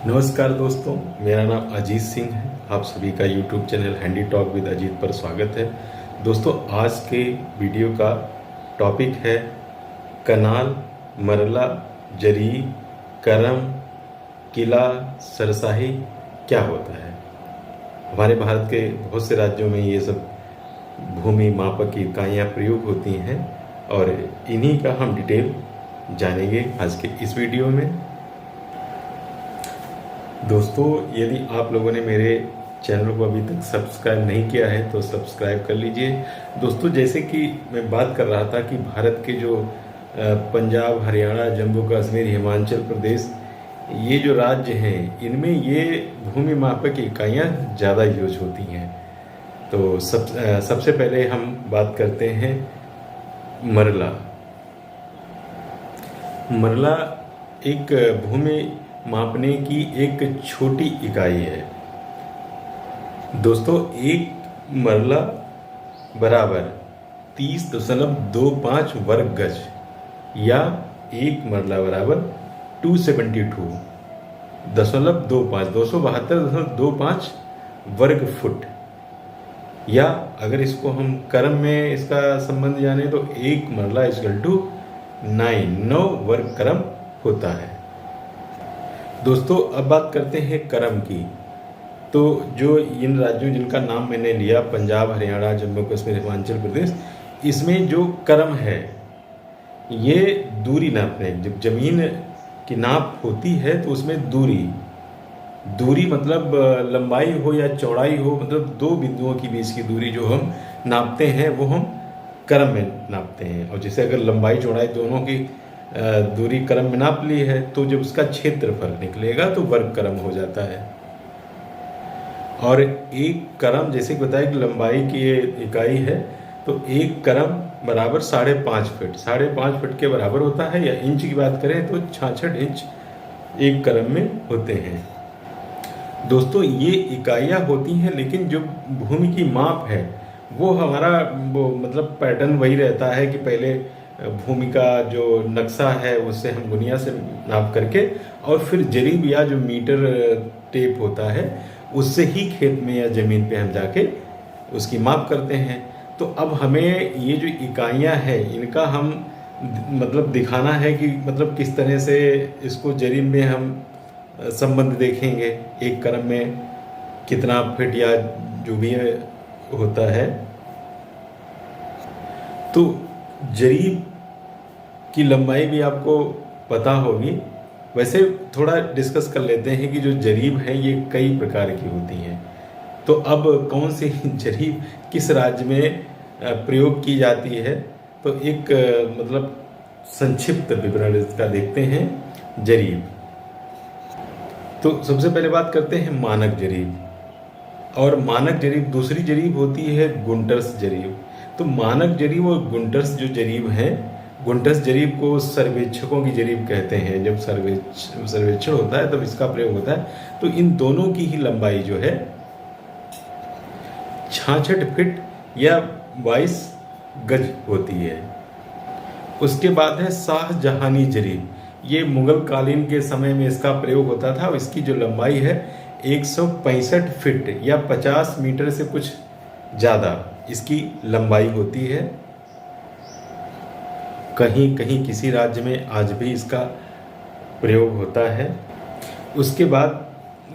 नमस्कार दोस्तों, मेरा नाम अजीत सिंह है। आप सभी का YouTube channel handy talk with Ajit पर स्वागत है। दोस्तों, आज के वीडियो का टॉपिक है कनाल, मरला, जरी, करम, किला, सरसाही क्या होता है। हमारे भारत के बहुत से राज्यों में ये सब भूमि मापक की इकाइयाँ प्रयोग होती हैं और इन्हीं का हम डिटेल जानेंगे आज के इस वीडियो में। दोस्तों, यदि आप लोगों ने मेरे चैनल को अभी तक सब्सक्राइब नहीं किया है तो सब्सक्राइब कर लीजिए। दोस्तों, जैसे कि मैं बात कर रहा था कि भारत के जो पंजाब, हरियाणा, जम्मू कश्मीर, हिमाचल प्रदेश, ये जो राज्य हैं, इनमें ये भूमि मापक इकाइयाँ ज़्यादा यूज होती हैं। तो सबसे पहले हम बात करते हैं मरला। मरला एक भूमि मापने की एक छोटी इकाई है। दोस्तों, एक मरला बराबर 30.25 वर्ग गज या एक मरला बराबर 272.25 वर्ग फुट, या अगर इसको हम क्रम में इसका संबंध जाने तो एक मरला इक्वल टू 9 वर्ग क्रम होता है। दोस्तों, अब बात करते हैं करम की। तो जो इन राज्यों जिनका नाम मैंने लिया, पंजाब, हरियाणा, जम्मू कश्मीर, हिमाचल प्रदेश, इसमें जो करम है ये दूरी नापने, जब जमीन की नाप होती है तो उसमें दूरी मतलब लंबाई हो या चौड़ाई हो, मतलब दो बिंदुओं के बीच की दूरी जो हम नापते हैं वो हम करम में नापते हैं। और जैसे अगर लंबाई चौड़ाई दोनों की दूरी क्रम में नाप ली है तो जब उसका क्षेत्रफल निकलेगा तो वर्ग क्रम हो जाता है। और एक क्रम, जैसे कि बताया कि लंबाई की ये इकाई है, तो एक क्रम बराबर 5.5 फीट, 5.5 फीट के बराबर होता है। या इंच की बात करें तो 66 इंच एक क्रम में होते हैं। दोस्तों, ये इकाइयाँ होती हैं, लेकिन जो भूमि की माप है वो हमारा मतलब पैटर्न वही रहता है कि पहले भूमि का जो नक्शा है उससे हम गुनिया से नाप करके और फिर जरीब या जो मीटर टेप होता है उससे ही खेत में या ज़मीन पे हम जाके उसकी माप करते हैं। तो अब हमें ये जो इकाइयाँ हैं इनका हम मतलब दिखाना है कि मतलब किस तरह से इसको जरीब में हम संबंध देखेंगे, एक क्रम में कितना फिट या जो भी होता है। तो जरीब की लंबाई भी आपको पता होगी। वैसे थोड़ा डिस्कस कर लेते हैं कि जो जरीब है ये कई प्रकार की होती हैं। तो अब कौन सी जरीब किस राज्य में प्रयोग की जाती है, तो एक मतलब संक्षिप्त विवरण इसका देखते हैं। जरीब, तो सबसे पहले बात करते हैं मानक जरीब। और मानक जरीब, दूसरी जरीब होती है गुंटर्स जरीब। तो मानक जरीब और गुंटर्स जो जरीब हैं, गुंटर्स जरीब को सर्वेक्षकों की जरीब कहते हैं। जब सर्वेक्षण होता है तब इसका प्रयोग होता है। तो इन दोनों की ही लंबाई जो है 66 फीट या 22 गज होती है। उसके बाद है शाहजहानी जरीब। ये मुगल कालीन के समय में इसका प्रयोग होता था। इसकी जो लंबाई है 165 फीट या 50 मीटर से कुछ ज़्यादा इसकी लंबाई होती है। कहीं कहीं किसी राज्य में आज भी इसका प्रयोग होता है। उसके बाद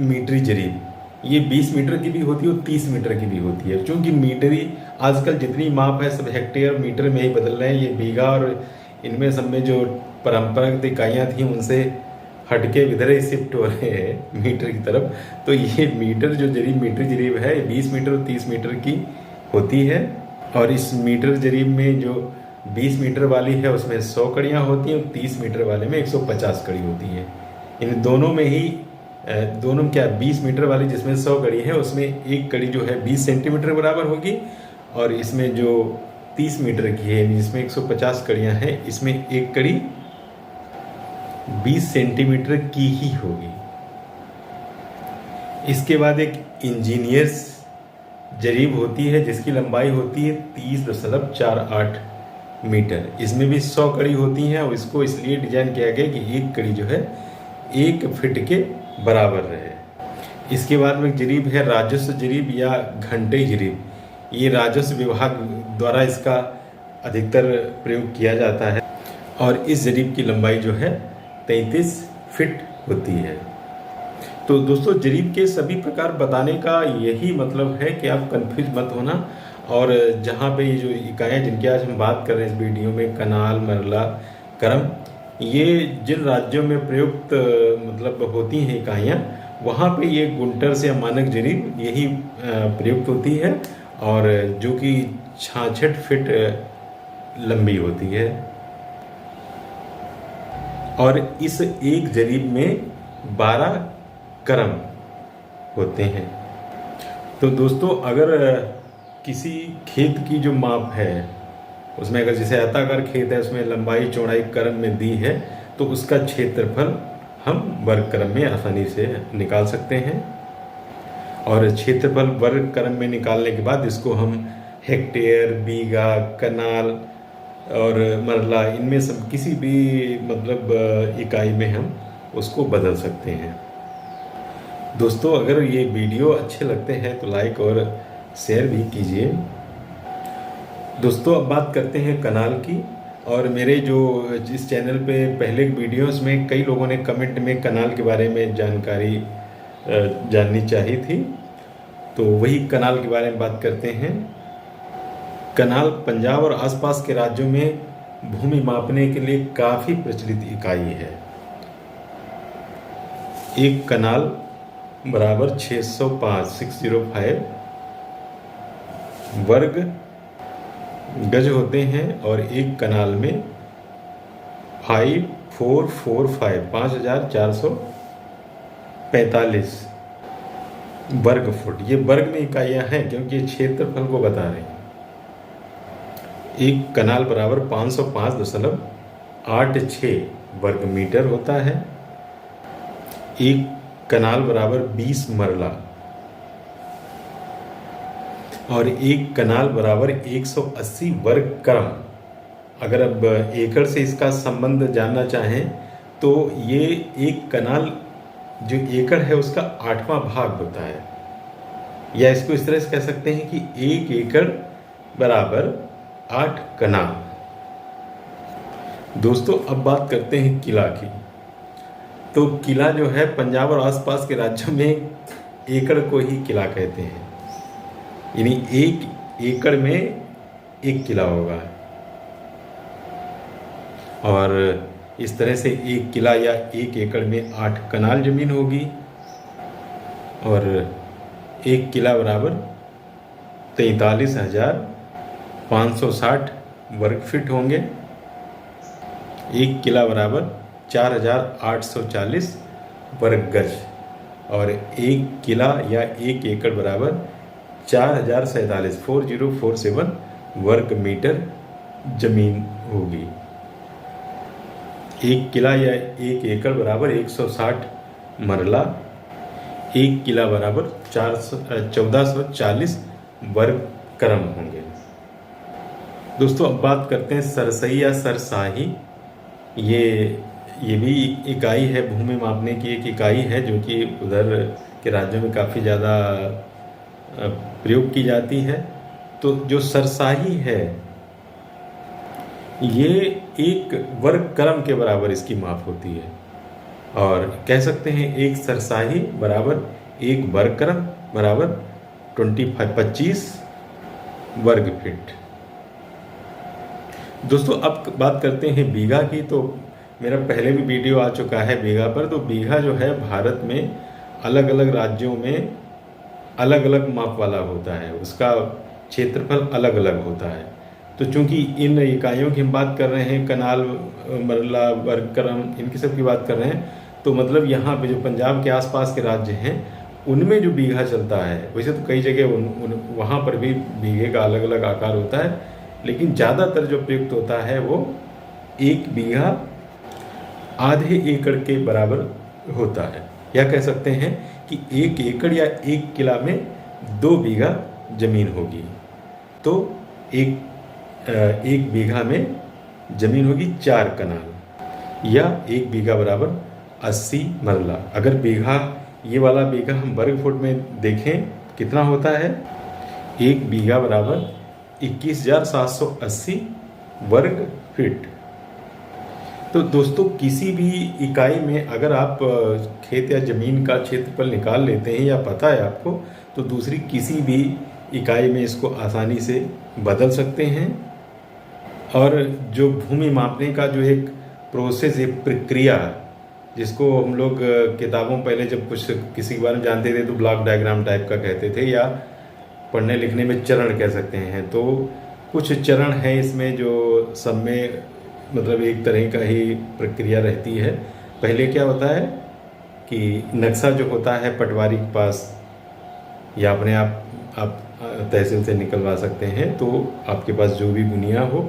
मीटरी जरीब, ये 20 मीटर की भी होती है और 30 मीटर की भी होती है। क्योंकि मीटरी आजकल जितनी माप है सब हेक्टेयर मीटर में ही बदल रहे हैं। ये बीघा और इनमें सब में जो परंपरागत इकाइयाँ थी उनसे हटके इधर ही शिफ्ट हो रहे हैं मीटर की तरफ। तो ये मीटर जो जरीब, मीटरी जरीब है, 20 मीटर और 30 मीटर की होती है। और इस मीटर जरीब में जो 20 मीटर वाली है उसमें 100 कड़ियाँ होती हैं और 30 मीटर वाले में 150 कड़ी होती हैं। इन दोनों में ही 20 मीटर वाली जिसमें 100 कड़ी है उसमें एक कड़ी जो है 20 सेंटीमीटर बराबर होगी। और इसमें जो 30 मीटर की है जिसमें 150 कड़ियाँ हैं, इसमें एक कड़ी 20 सेंटीमीटर की ही होगी। इसके बाद एक इंजीनियर्स जरीब होती है जिसकी लंबाई होती है 30.48 मीटर। इसमें भी 100 कड़ी होती हैं और इसको इसलिए डिजाइन किया गया कि एक कड़ी जो है 1 फीट के बराबर रहे। इसके बाद में जरीब है राजस्व जरीब या घंटे जरीब। ये राजस्व विभाग द्वारा इसका अधिकतर प्रयोग किया जाता है और इस जरीब की लंबाई जो है 33 फीट होती है। तो दोस्तों, जरीब के सभी प्रकार बताने का यही मतलब है कि आप कंफ्यूज मत होना। और जहाँ पे ये जो इकाइयाँ जिनकी आज हम बात कर रहे हैं इस वीडियो में, कनाल, मरला, करम, ये जिन राज्यों में प्रयुक्त मतलब होती हैं इकाइयाँ, वहाँ पे ये गुंटर्स या मानक जरीब यही प्रयुक्त होती है और जो कि 66 फीट लंबी होती है। और इस एक जरीब में 12 करम होते हैं। तो दोस्तों, अगर किसी खेत की जो माप है उसमें, अगर जैसे आयताकार खेत है उसमें लंबाई चौड़ाई क्रम में दी है, तो उसका क्षेत्रफल हम वर्ग क्रम में आसानी से निकाल सकते हैं। और क्षेत्रफल वर्ग क्रम में निकालने के बाद इसको हम हेक्टेयर, बीघा, कनाल और मरला, इनमें सब किसी भी मतलब इकाई में हम उसको बदल सकते हैं। दोस्तों, अगर ये वीडियो अच्छे लगते हैं तो लाइक और शेयर भी कीजिए। दोस्तों, अब बात करते हैं कनाल की। और मेरे जो इस चैनल पे पहले वीडियोस में कई लोगों ने कमेंट में कनाल के बारे में जानकारी जाननी चाहिए थी, तो वही कनाल के बारे में बात करते हैं। कनाल पंजाब और आसपास के राज्यों में भूमि मापने के लिए काफ़ी प्रचलित इकाई है। एक कनाल बराबर 605 वर्ग गज होते हैं और एक कनाल में 5445 वर्ग फुट, ये वर्ग में इकाइयाँ हैं क्योंकि ये क्षेत्रफल को बता रहे हैं। एक कनाल बराबर 505.86 वर्ग मीटर होता है। एक कनाल बराबर 20 मरला और एक कनाल बराबर 180 वर्ग क्रम। अगर अब एकड़ से इसका संबंध जानना चाहें तो ये एक कनाल जो एकड़ है उसका 8वां भाग होता है, या इसको इस तरह से कह सकते हैं कि 1 एकड़ बराबर 8 कनाल। दोस्तों, अब बात करते हैं किला की। तो किला जो है पंजाब और आसपास के राज्यों में एकड़ को ही किला कहते हैं, यानी 1 एकड़ में 1 किला होगा। और इस तरह से 1 किला या 1 एकड़ में 8 कनाल जमीन होगी और 1 किला बराबर 43,560 वर्ग फीट होंगे। 1 किला बराबर 4,840 वर्ग गज और 1 किला या 1 एकड़ बराबर 4047 वर्ग मीटर जमीन होगी। 1 किला या 1 एकड़ बराबर 160 मरला, 1 किला बराबर 1440 वर्ग क्रम होंगे। दोस्तों, अब बात करते हैं सरसई या सरसाही। ये भी इकाई है, भूमि मापने की एक इकाई है जो कि उधर के राज्यों में काफ़ी ज़्यादा प्रयोग की जाती है। तो जो सरसाही है ये 1 वर्ग क्रम के बराबर इसकी माप होती है और कह सकते हैं 1 सरसाही बराबर 1 वर्ग क्रम बराबर 25 वर्ग फीट। दोस्तों, अब बात करते हैं बीघा की। तो मेरा पहले भी वीडियो आ चुका है बीघा पर। तो बीघा जो है भारत में अलग अलग राज्यों में अलग अलग माप वाला होता है, उसका क्षेत्रफल अलग अलग होता है। तो चूंकि इन इकाइयों की हम बात कर रहे हैं, कनाल, मरला, वर्ग क्रम, इनकी सब की बात कर रहे हैं, तो मतलब यहाँ पे जो पंजाब के आसपास के राज्य हैं उनमें जो बीघा चलता है, वैसे तो कई जगह वहाँ पर भी बीघे का अलग अलग आकार होता है, लेकिन ज़्यादातर जो प्रयुक्त होता है वो 1 बीघा आधे एकड़ के बराबर होता है, या कह सकते हैं कि 1 एकड़ या 1 किला में 2 बीघा जमीन होगी। तो एक बीघा में जमीन होगी 4 कनाल, या 1 बीघा बराबर 80 मरला। अगर बीघा, ये वाला बीघा हम वर्ग फुट में देखें कितना होता है, 1 बीघा बराबर 21,780 वर्ग फीट। तो दोस्तों किसी भी इकाई में अगर आप खेत या ज़मीन का क्षेत्रफल निकाल लेते हैं या पता है आपको, तो दूसरी किसी भी इकाई में इसको आसानी से बदल सकते हैं। और जो भूमि मापने का जो एक प्रोसेस, एक प्रक्रिया, जिसको हम लोग किताबों में पहले जब कुछ किसी के बारे में जानते थे तो ब्लॉक डायग्राम टाइप का कहते थे, या पढ़ने लिखने में चरण कह सकते हैं। तो कुछ चरण हैं इसमें जो सब में मतलब एक तरह का ही प्रक्रिया रहती है। पहले क्या होता है कि नक्शा जो होता है पटवारी के पास या अपने आप तहसील से निकलवा सकते हैं, तो आपके पास जो भी गुनिया हो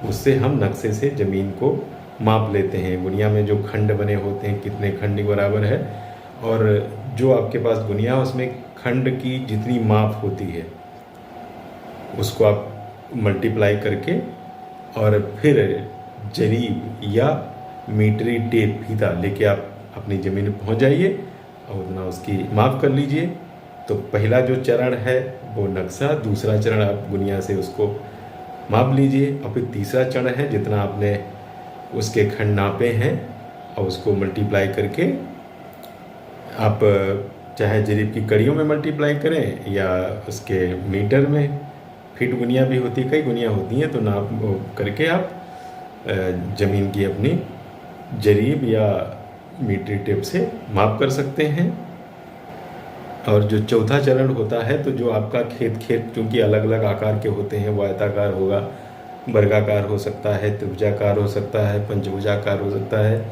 उससे हम नक्शे से ज़मीन को माप लेते हैं। गुनिया में जो खंड बने होते हैं कितने खंड के बराबर है, और जो आपके पास गुनिया उसमें खंड की जितनी माप होती है उसको आप मल्टीप्लाई करके और फिर जरीब या मीटरी टेप फीता लेके आप अपनी ज़मीन पर पहुंच जाइए और उतना उसकी माप कर लीजिए। तो पहला जो चरण है वो नक्शा, दूसरा चरण आप गुनिया से उसको माप लीजिए, और फिर तीसरा चरण है जितना आपने उसके खंड नापे हैं और उसको मल्टीप्लाई करके आप चाहे जरीब की कड़ियों में मल्टीप्लाई करें या उसके मीटर में, फीट गुनिया भी होती है, कई गुनिया होती हैं, तो नाप करके आप ज़मीन की अपनी जरीब या मीटरी टेप से माप कर सकते हैं। और जो चौथा चरण होता है, तो जो आपका खेत चूँकि अलग अलग आकार के होते हैं, वो आयताकार होगा, वर्गाकार हो सकता है, त्रिभुजाकार हो सकता है, पंचभुजाकार हो सकता है,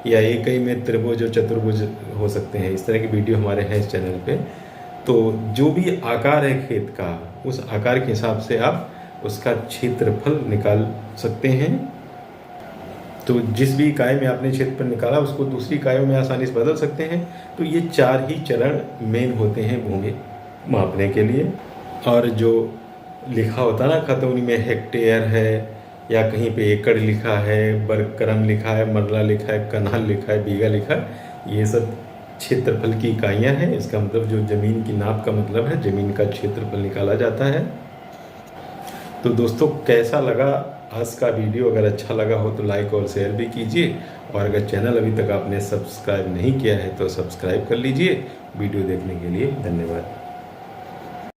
या एक ही में त्रिभुज और चतुर्भुज हो सकते हैं। इस तरह की वीडियो हमारे हैं इस चैनल पे। तो जो भी आकार है खेत का, उस आकार के हिसाब से आप उसका क्षेत्रफल निकाल सकते हैं। तो जिस भी इकाई में आपने क्षेत्रफल निकाला उसको दूसरी इकाइयों में आसानी से बदल सकते हैं। तो ये 4 ही चरण मेन होते हैं भूमि मापने के लिए। और जो लिखा होता है ना खतौनी में, हेक्टेयर है या कहीं पे एकड़ लिखा है, वर्ग क्रम लिखा है, मरला लिखा है, कनाल लिखा है, बीघा लिखा है, ये सब क्षेत्रफल की इकाइयाँ हैं। इसका मतलब जो ज़मीन की नाप का मतलब है, ज़मीन का क्षेत्रफल निकाला जाता है। तो दोस्तों कैसा लगा आज का वीडियो? अगर अच्छा लगा हो तो लाइक और शेयर भी कीजिए, और अगर चैनल अभी तक आपने सब्सक्राइब नहीं किया है तो सब्सक्राइब कर लीजिए। वीडियो देखने के लिए धन्यवाद।